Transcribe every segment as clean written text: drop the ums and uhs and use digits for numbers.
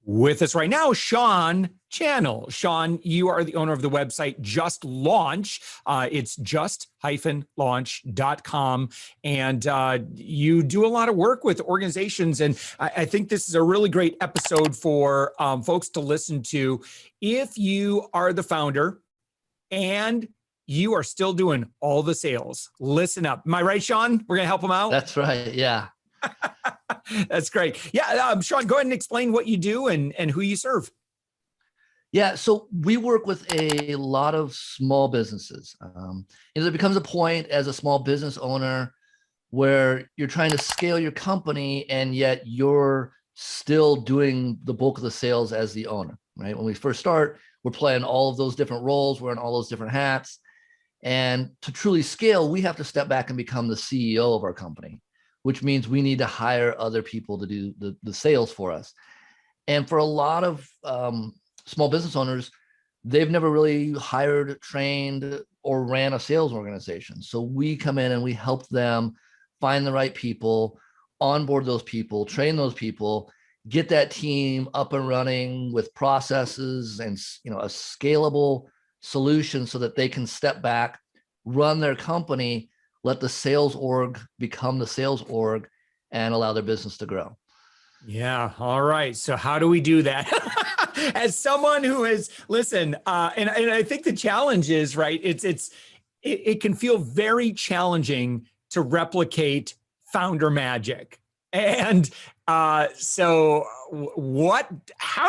With us right now, Shawn Channell. Shawn, you are the owner of the website Just Launch. It's just-launch.com. And you do a lot of work with organizations. And I think this is a really great episode for folks to listen to. If you are the founder and you are still doing all the sales, listen up. Am I right, Shawn? We're going to help them out? That's right. Yeah. That's great. Yeah. Shawn, go ahead and explain what you do and who you serve. Yeah. So we work with a lot of small businesses. There becomes a point as a small business owner where you're trying to scale your company and yet you're still doing the bulk of the sales as the owner, right? When we first start, we're playing all of those different roles, wearing all those different hats. And to truly scale, we have to step back and become the CEO of our company, which means we need to hire other people to do the sales for us. And for a lot of small business owners, they've never really hired, trained, or ran a sales organization. So we come in and we help them find the right people, onboard those people, train those people, get that team up and running with processes and a scalable solution so that they can step back, run their company, let the sales org become the sales org and allow their business to grow. Yeah. All right. So how do we do that? As someone who is, listen, and I think the challenge is, right, it can feel very challenging to replicate founder magic. And how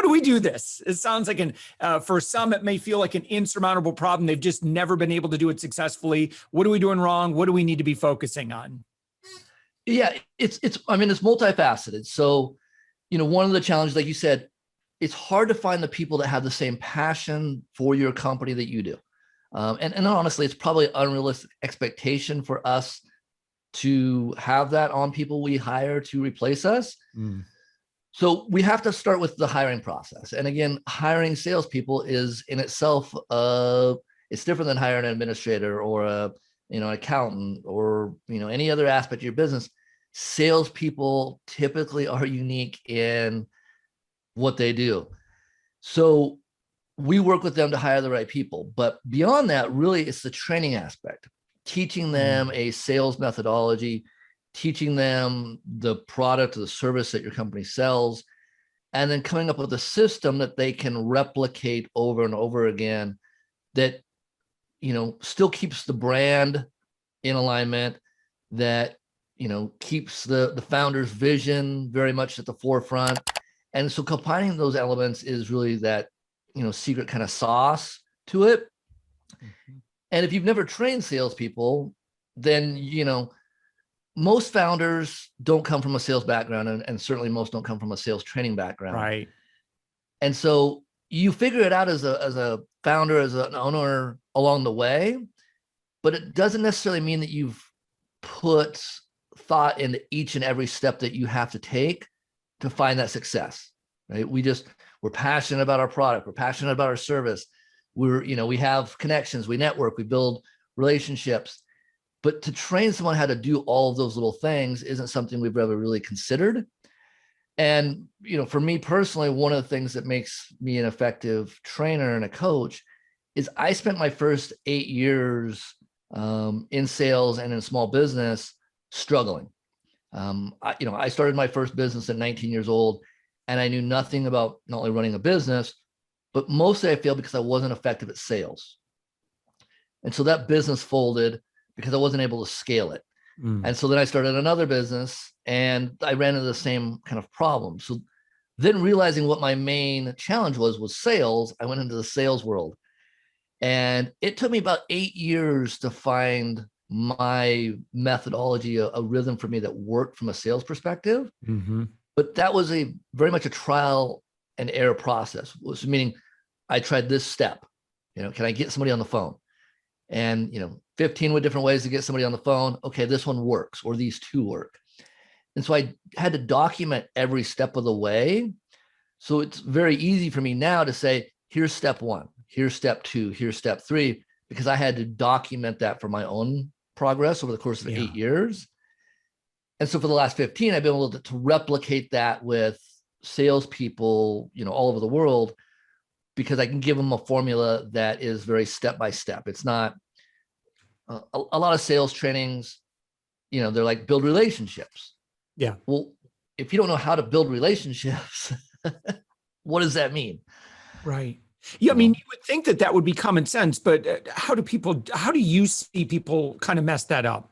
do we do this? It sounds like for some, it may feel like an insurmountable problem. They've just never been able to do it successfully. What are we doing wrong? What do we need to be focusing on? Yeah, it's multifaceted. So, one of the challenges, like you said, it's hard to find the people that have the same passion for your company that you do. And honestly, it's probably an unrealistic expectation for us to have that on people we hire to replace us. So we have to start with the hiring process. And again, hiring salespeople is in itself, it's different than hiring an administrator or an accountant or, any other aspect of your business. Salespeople typically are unique in what they do. So we work with them to hire the right people. But beyond that, really, it's the training aspect. Teaching them a sales methodology, teaching them the product or the service that your company sells, and then coming up with a system that they can replicate over and over again that, still keeps the brand in alignment, that, keeps the founder's vision very much at the forefront. And so combining those elements is really that, secret kind of sauce to it. And if you've never trained salespeople, then, most founders don't come from a sales background, and certainly most don't come from a sales training background. Right. And so you figure it out as a founder, as an owner along the way, but it doesn't necessarily mean that you've put thought into each and every step that you have to take to find that success, right? We're passionate about our product. We're passionate about our service. We have connections, we network, we build relationships, but to train someone how to do all of those little things isn't something we've ever really considered. And, for me personally, one of the things that makes me an effective trainer and a coach is I spent my first 8 years in sales and in small business struggling. I started my first business at 19 years old, and I knew nothing about not only running a business, but mostly I failed because I wasn't effective at sales. And so that business folded because I wasn't able to scale it. And so then I started another business and I ran into the same kind of problem. So then realizing what my main challenge was sales, I went into the sales world. And it took me about 8 years to find my methodology, a rhythm for me that worked from a sales perspective. But that was very much a trial and error process, meaning I tried this step, can I get somebody on the phone? And, 15 different ways to get somebody on the phone. Okay, this one works, or these two work. And so I had to document every step of the way. So it's very easy for me now to say, here's step 1, here's step 2, here's step 3, because I had to document that for my own progress over the course of 8 years. And so for the last 15, I've been able to replicate that with salespeople, all over the world, because I can give them a formula that is very step by step. It's not a lot of sales trainings, they're like build relationships. Yeah. Well, if you don't know how to build relationships, what does that mean? Right. Yeah. I mean, you would think that would be common sense, but how do you see people kind of mess that up?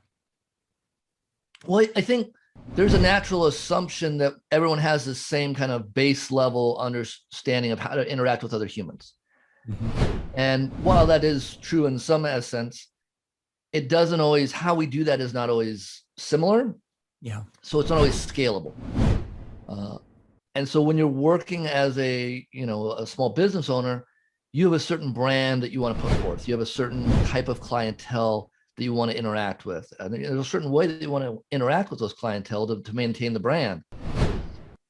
Well, I think there's a natural assumption that everyone has the same kind of base level understanding of how to interact with other humans. Mm-hmm. And while that is true in some essence, it doesn't always, how we do that is not always similar. Yeah. So it's not always scalable. And so when you're working as a small business owner, you have a certain brand that you want to put forth. You have a certain type of clientele that you want to interact with. And there's a certain way that you want to interact with those clientele to maintain the brand.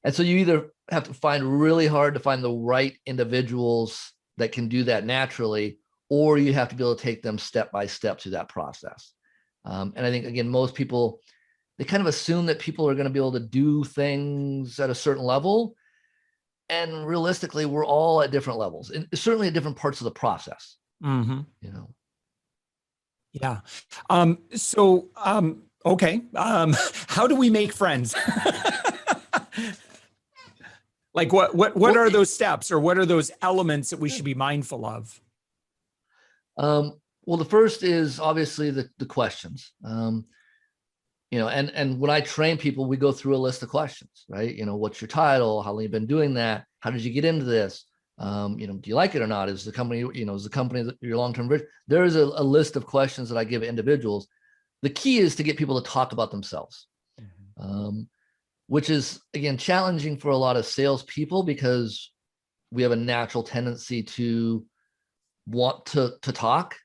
And so you either have to find really hard to find the right individuals that can do that naturally, or you have to be able to take them step by step through that process. And I think, again, most people, they kind of assume that people are going to be able to do things at a certain level. And realistically, we're all at different levels, and certainly at different parts of the process. Mm-hmm. Yeah. Okay. How do we make friends? Like what are those steps, or what are those elements that we should be mindful of? Well, the first is obviously the questions. And when I train people, we go through a list of questions, right? What's your title? How long have you been doing that? How did you get into this? Do you like it or not? Is the company your long-term vision? There is a list of questions that I give individuals. The key is to get people to talk about themselves, which is, again, challenging for a lot of salespeople because we have a natural tendency to want to talk.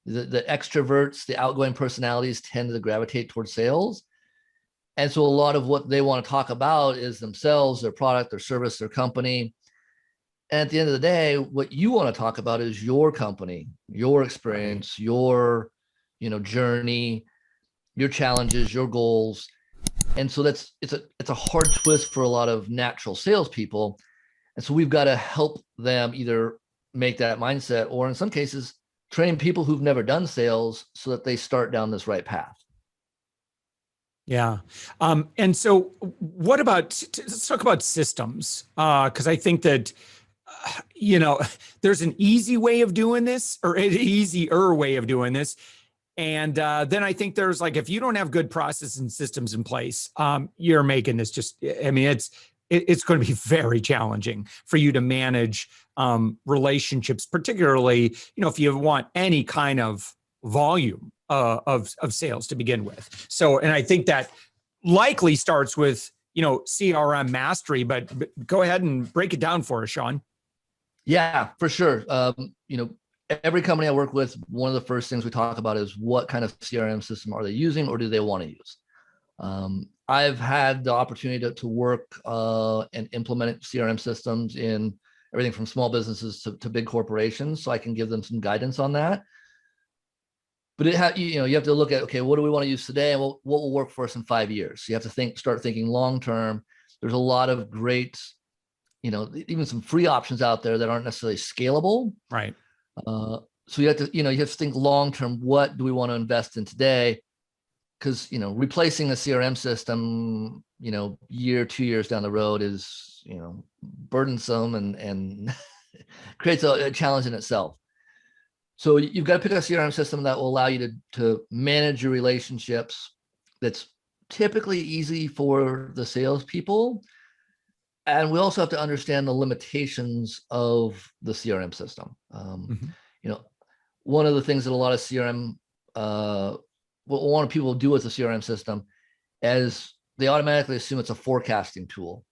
The extroverts, the outgoing personalities tend to gravitate towards sales. And so a lot of what they want to talk about is themselves, their product, their service, their company. And at the end of the day, what you want to talk about is your company, your experience, your, journey, your challenges, your goals. And so it's a hard twist for a lot of natural salespeople. And so we've got to help them either make that mindset, or in some cases, train people who've never done sales so that they start down this right path. Yeah. And so what about, let's talk about systems. Cause I think that, there's an easy way of doing this, or an easier way of doing this. And then I think there's like, if you don't have good processes and systems in place, you're making this it's going to be very challenging for you to manage relationships, particularly, if you want any kind of volume of sales to begin with. So, and I think that likely starts with, CRM mastery, but go ahead and break it down for us, Shawn. Yeah, for sure. Every company I work with, one of the first things we talk about is what kind of CRM system are they using, or do they want to use? I've had the opportunity to work and implement CRM systems in everything from small businesses to big corporations, so I can give them some guidance on that. But you have to look at, okay, what do we want to use today, and what will work for us in 5 years? So you have to start thinking long term. There's a lot of great, even some free options out there that aren't necessarily scalable. Right. So you have to think long term. What do we want to invest in today? Because replacing a CRM system, year, 2 years down the road is burdensome and creates a challenge in itself. So you've got to pick a CRM system that will allow you to manage your relationships. That's typically easy for the salespeople, and we also have to understand the limitations of the CRM system. One of the things that a lot of CRM what a lot of people do with the CRM system is they automatically assume it's a forecasting tool.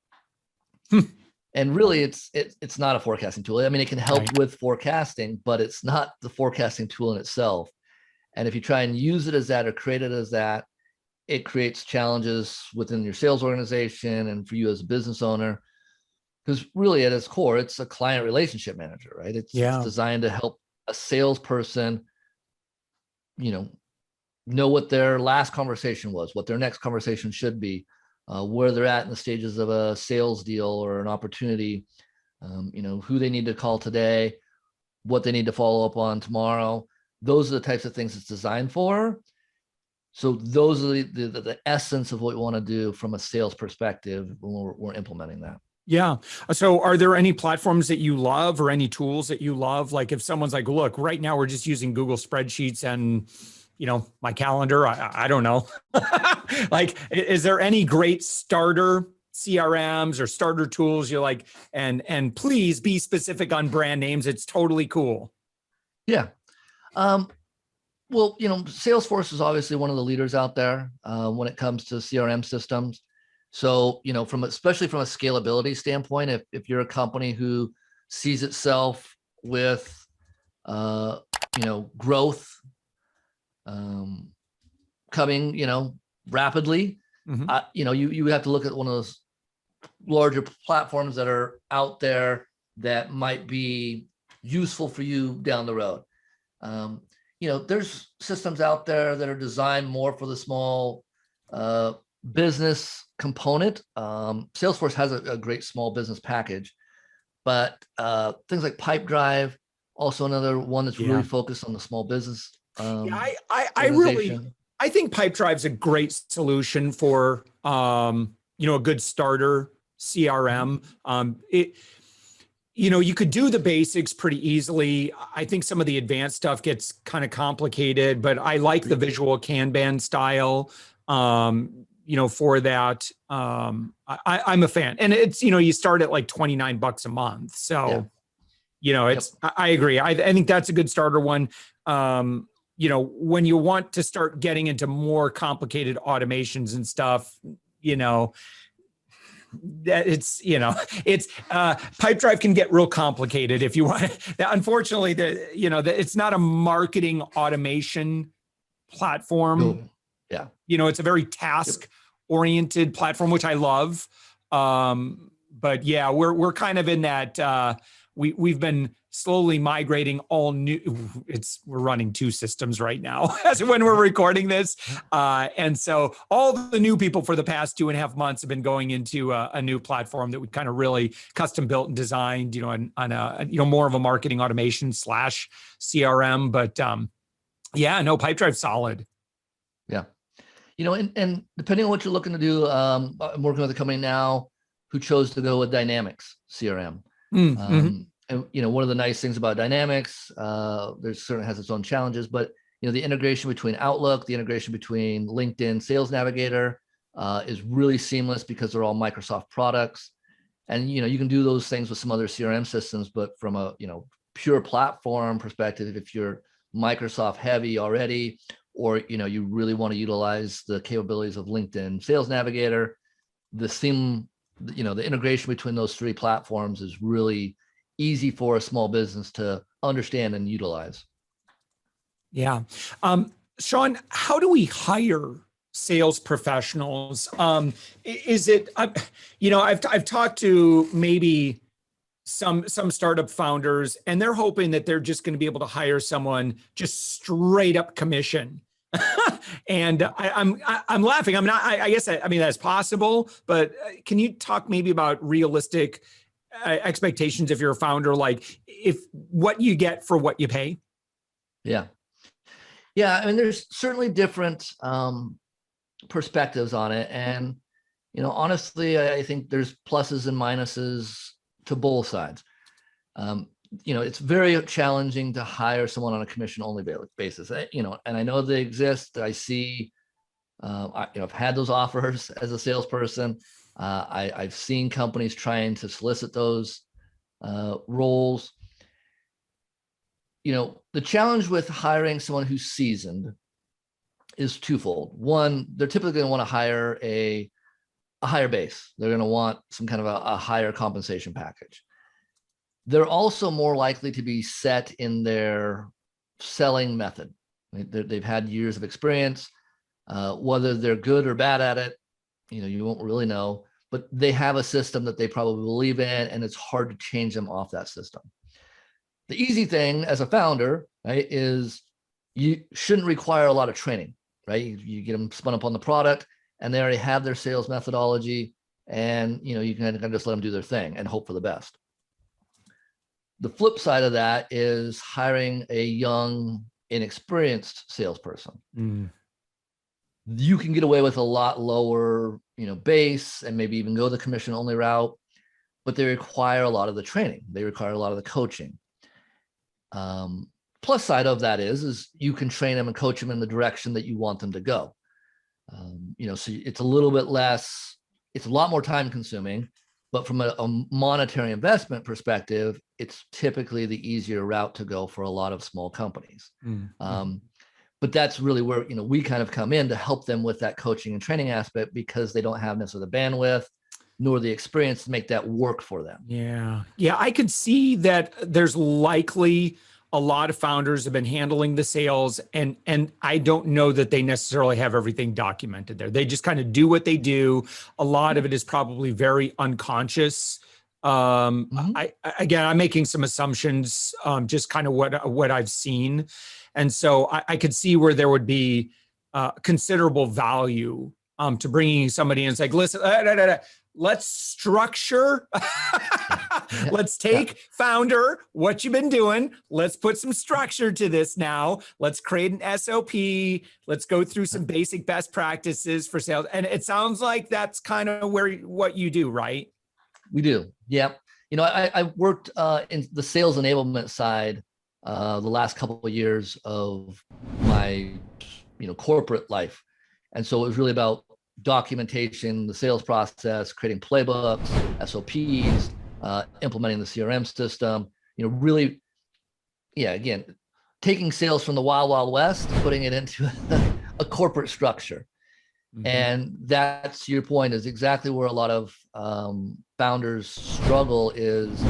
And really it's not a forecasting tool. I mean, it can help with forecasting, but it's not the forecasting tool in itself. And if you try and use it as that or create it as that, it creates challenges within your sales organization and for you as a business owner. Because really at its core, it's a client relationship manager, right? It's designed to help a salesperson, know what their last conversation was, what their next conversation should be, where they're at in the stages of a sales deal or an opportunity, who they need to call today, what they need to follow up on tomorrow. Those are the types of things it's designed for. So those are the essence of what we want to do from a sales perspective when we're implementing that. Yeah. So are there any platforms that you love or any tools that you love? Like if someone's like, look, right now we're just using Google spreadsheets and, my calendar, I don't know. Like, is there any great starter CRMs or starter tools you like? And please be specific on brand names. It's totally cool. Yeah. Well, Salesforce is obviously one of the leaders out there when it comes to CRM systems. So, especially from a scalability standpoint, if you're a company who sees itself with, growth coming, rapidly, you have to look at one of those larger platforms that are out there that might be useful for you down the road. There's systems out there that are designed more for the small business component. Salesforce has a great small business package, but things like Pipedrive, also another one that's really focused on the small business. I think Pipedrive's a great solution for a good starter CRM. You could do the basics pretty easily. I think some of the advanced stuff gets kind of complicated, but I like the visual Kanban style, for that. I'm a fan. And it's, you start at like $29 a month. So, I agree. I think that's a good starter one. When you want to start getting into more complicated automations and stuff, that it's Pipedrive can get real complicated if you want. Unfortunately, it's not a marketing automation platform. Yeah. It's a very task oriented platform, which I love. But yeah, we're kind of in that, we've been slowly migrating all new. We're running 2 systems right now as when we're recording this. And so all the new people for the past 2.5 months have been going into a new platform that we kind of really custom built and designed, on a, more of a marketing automation / CRM. But Pipedrive's solid. Yeah. And depending on what you're looking to do, I'm working with a company now who chose to go with Dynamics CRM. And one of the nice things about Dynamics, there's certainly has its own challenges, but the integration between Outlook, the integration between LinkedIn Sales Navigator is really seamless because they're all Microsoft products. And you can do those things with some other CRM systems, but from a pure platform perspective, if you're Microsoft heavy already, or you really want to utilize the capabilities of LinkedIn Sales Navigator, the integration between those 3 platforms is really easy for a small business to understand and utilize. Yeah. Shawn, how do we hire sales professionals? Is it, I've talked to maybe some startup founders, and they're hoping that they're just going to be able to hire someone just straight up commission. And I'm laughing. I guess that's possible, but can you talk maybe about realistic expectations if you're a founder, like if what you get for what you pay? Yeah. There's certainly different perspectives on it. And, honestly, I think there's pluses and minuses to both sides. It's very challenging to hire someone on a commission only basis, and I know they exist. I see, I've had those offers as a salesperson. I've seen companies trying to solicit those roles. The challenge with hiring someone who's seasoned is twofold. One, they're typically going to want to hire a higher base. They're going to want some kind of a higher compensation package. They're also more likely to be set in their selling method. They've had years of experience. Whether they're good or bad at it, you won't really know, but they have a system that they probably believe in, and it's hard to change them off that system. The easy thing as a founder, right, is you shouldn't require a lot of training, right? You get them spun up on the product, and they already have their sales methodology, and you can kind of just let them do their thing and hope for the best. The flip side of that is hiring a young, inexperienced salesperson. You can get away with a lot lower, base, and maybe even go the commission only route, but they require a lot of the training. They require a lot of the coaching. Plus side of that is you can train them and coach them in the direction that you want them to go. So it's a little bit less, it's a lot more time consuming, but from a monetary investment perspective, it's typically the easier route to go for a lot of small companies. But that's really where, we kind of come in to help them with that coaching and training aspect, because they don't have necessarily the bandwidth nor the experience to make that work for them. Yeah. I could see that there's likely a lot of founders have been handling the sales, and I don't know that they necessarily have everything documented there. They just kind of do what they do. A lot of it is probably very unconscious. I'm making some assumptions, just kind of what I've seen. And so I could see where there would be considerable value to bringing somebody in and say, listen, let's structure. Let's take founder, what you've been doing. Let's put some structure to this now. Let's create an SOP. Let's go through some basic best practices for sales. And it sounds like that's kind of what you do, right? We do. Yeah. I worked in the sales enablement side the last couple of years of my, corporate life. And so it was really about documentation, the sales process, creating playbooks, SOPs, implementing the CRM system, really, again, taking sales from the wild, wild west, putting it into a corporate structure. And that's your point, is exactly where a lot of founders struggle, is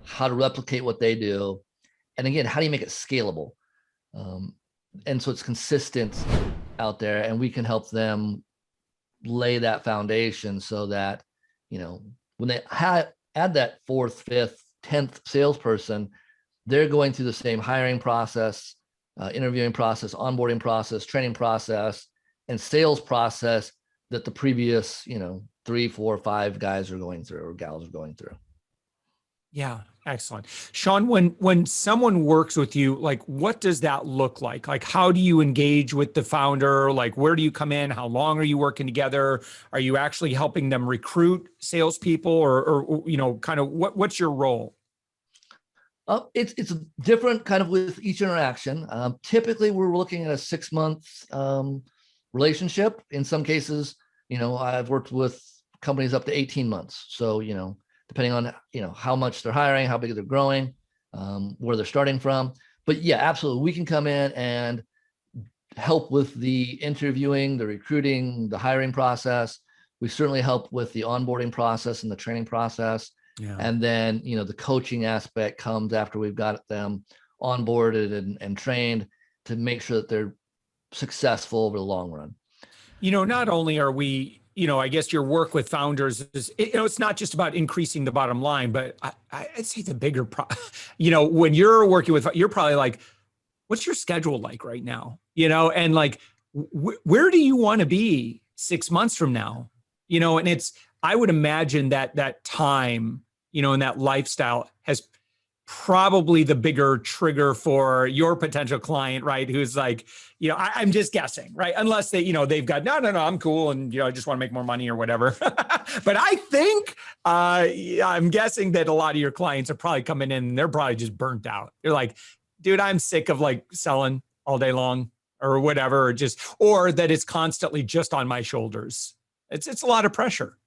how to replicate what they do. And again, how do you make it scalable? And so it's consistent out there, and we can help them lay that foundation so that, when they add that 4th, 5th, 10th salesperson, they're going through the same hiring process, interviewing process, onboarding process, training process, and sales process that the previous, 3, 4, 5 guys are going through, or gals are going through. Yeah. Excellent. Shawn, when someone works with you, like, what does that look like? Like, how do you engage with the founder? Like, where do you come in? How long are you working together? Are you actually helping them recruit salespeople, or kind of what's your role? It's different kind of with each interaction. Typically, we're looking at a 6-month relationship. In some cases, I've worked with companies up to 18 months. So, depending on, how much they're hiring, how big they're growing, where they're starting from. But yeah, absolutely. We can come in and help with the interviewing, the recruiting, the hiring process. We certainly help with the onboarding process and the training process. Yeah. And then, the coaching aspect comes after we've got them onboarded and trained to make sure that they're successful over the long run. Not only are we, I guess your work with founders is, it's not just about increasing the bottom line, but I'd say the bigger, when you're working with, you're probably like, what's your schedule like right now? And like, where do you want to be 6 months from now? And I would imagine that time, and that lifestyle has probably the bigger trigger for your potential client, right? Who's like, I'm just guessing, right? Unless they, they've got, no, I'm cool. And, I just want to make more money or whatever. But I think, I'm guessing that a lot of your clients are probably coming in and they're probably just burnt out. They're like, dude, I'm sick of like selling all day long or whatever, or that it's constantly just on my shoulders. It's a lot of pressure.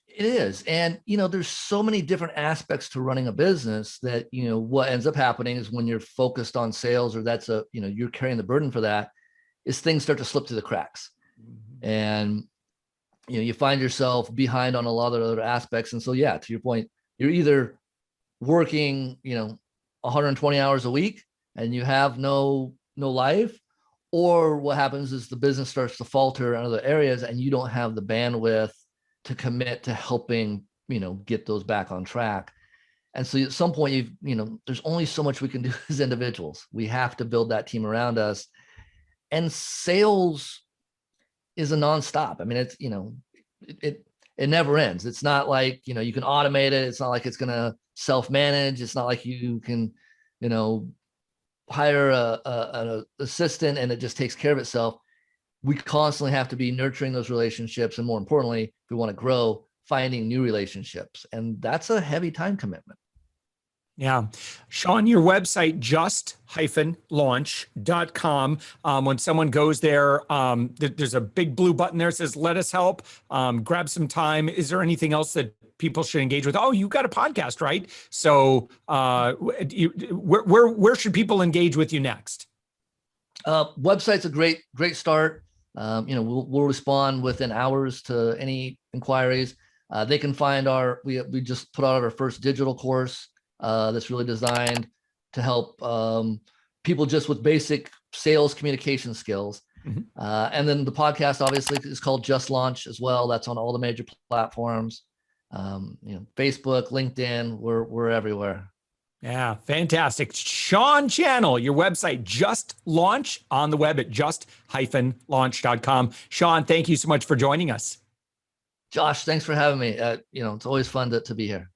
It is. And, there's so many different aspects to running a business that, what ends up happening is when you're focused on sales, or that's you're carrying the burden for that, is things start to slip through the cracks. Mm-hmm. And, you find yourself behind on a lot of other aspects. And so, yeah, to your point, you're either working, 120 hours a week and you have no life, or what happens is the business starts to falter in other areas and you don't have the bandwidth to commit to helping, get those back on track. And so at some point, there's only so much we can do as individuals. We have to build that team around us. And sales is a nonstop. I mean, it's, it never ends. It's not like, you can automate it. It's not like it's going to self-manage. It's not like you can, hire an assistant and it just takes care of itself. We constantly have to be nurturing those relationships. And more importantly, if we want to grow, finding new relationships. And that's a heavy time commitment. Yeah. Shawn, your website, just-launch.com. When someone goes there, there's a big blue button there that says, let us help, grab some time. Is there anything else that people should engage with? Oh, you got a podcast, right? So where should people engage with you next? Website's a great start. We'll respond within hours to any inquiries. They can find we just put out our first digital course that's really designed to help people just with basic sales communication skills. Mm-hmm. And then the podcast obviously is called Just Launch as well. That's on all the major platforms. Facebook, LinkedIn, we're everywhere. Yeah, fantastic. Shawn Channell, your website, Just Launch, on the web at just-launch.com. Shawn, thank you so much for joining us. Josh, thanks for having me. It's always fun to be here.